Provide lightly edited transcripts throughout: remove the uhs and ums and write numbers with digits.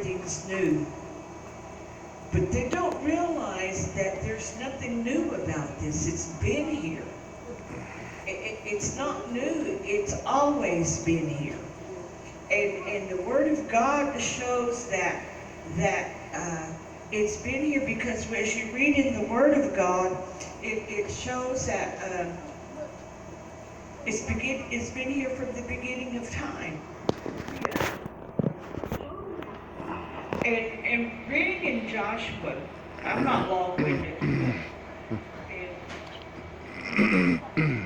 everything's new. But they don't realize that there's nothing new about this. It's been here. It's not new. It's always been here. And the Word of God shows that it's been here, because as you read in the Word of God, it shows that it's been here from the beginning of time. And reading in Joshua, I'm not long-winded. And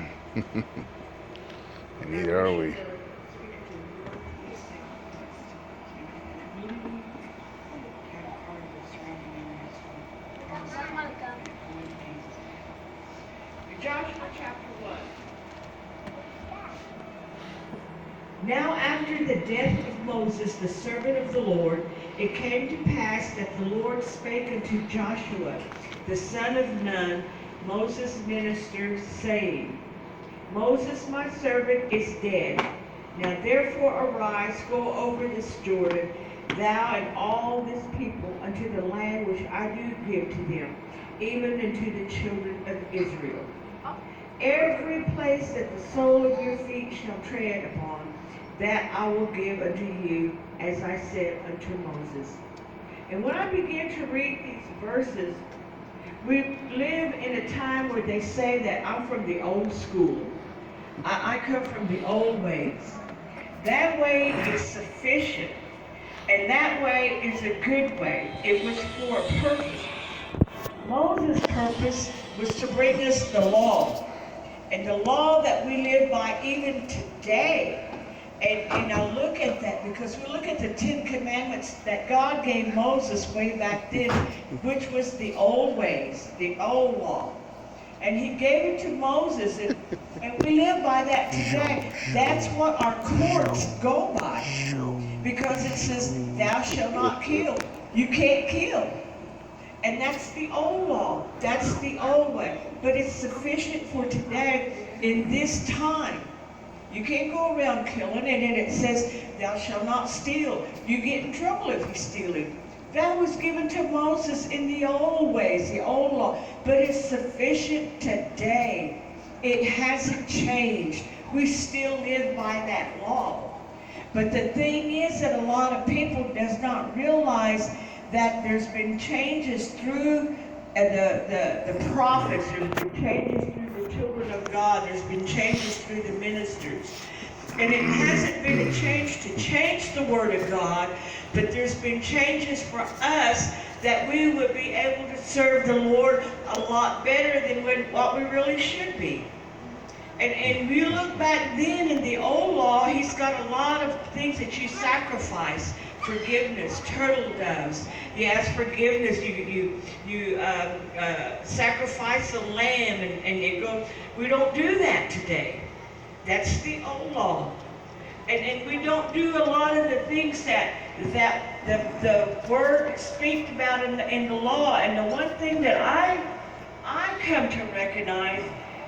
neither are we. Joshua chapter 1. Now after the death of Moses, the servant of the Lord, it came to pass that the Lord spake unto Joshua, the son of Nun, Moses' minister, saying, Moses my servant is dead. Now therefore arise, go over this Jordan, thou and all this people, unto the land which I do give to them, even unto the children of Israel. Every place that the sole of your feet shall tread upon, that I will give unto you, as I said unto Moses. And when I began to read these verses, we live in a time where they say that I'm from the old school. I come from the old ways. That way is sufficient, and that way is a good way. It was for a purpose. Moses' purpose was to bring us the law, and the law that we live by even today. And I look at that because we look at the 10 Commandments that God gave Moses way back then, which was the old ways, the old law. And he gave it to Moses, and we live by that today. That's what our courts go by. Because it says, thou shalt not kill. You can't kill. And that's the old law. That's the old way. But it's sufficient for today in this time. You can't go around killing, and then it says, thou shalt not steal. You get in trouble if you steal it. That was given to Moses in the old ways, the old law. But it's sufficient today. It hasn't changed. We still live by that law. But the thing is that a lot of people does not realize that there's been changes through the prophets. There's been changes through the children of God. There's been changes through the ministers. And it hasn't been a change to change the Word of God, but there's been changes for us that we would be able to serve the Lord a lot better than what we really should be. And we look back then in the old law, he's got a lot of things that you sacrifice. Forgiveness, turtle doves. You ask forgiveness. You sacrifice a lamb, and you go. We don't do that today. That's the old law, and we don't do a lot of the things that the Word speaks about in the law. And the one thing that I come to recognize,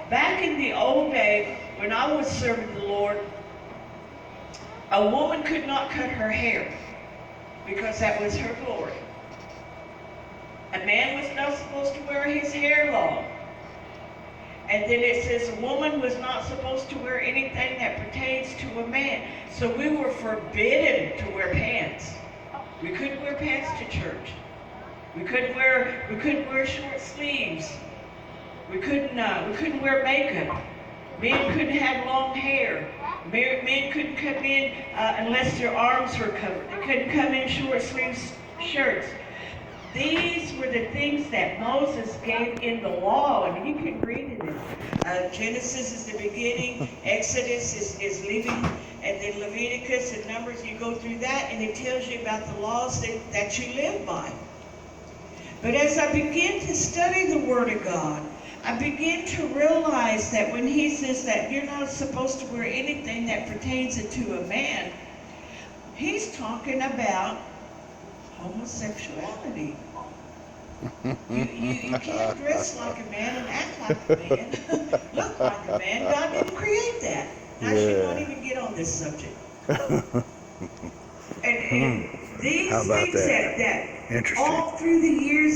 back in the old day when I was serving the Lord, a woman could not cut her hair, because that was her glory. A man was not supposed to wear his hair long. And then it says a woman was not supposed to wear anything that pertains to a man. So we were forbidden to wear pants. We couldn't wear pants to church. We couldn't wear short sleeves. We couldn't wear makeup. Men couldn't have long hair. Men couldn't come in unless their arms were covered. They couldn't come in short sleeves shirts. These were the things that Moses gave in the law, and you can read it. Genesis is the beginning, Exodus is leaving, and then Leviticus and Numbers, you go through that, and it tells you about the laws that you live by. But as I begin to study the Word of God, I begin to realize that when he says that you're not supposed to wear anything that pertains to a man, he's talking about homosexuality. You can't dress like a man and act like a man, look like a man. God didn't create that. I should not even get on this subject. And These How about things that? that Interesting. all through the years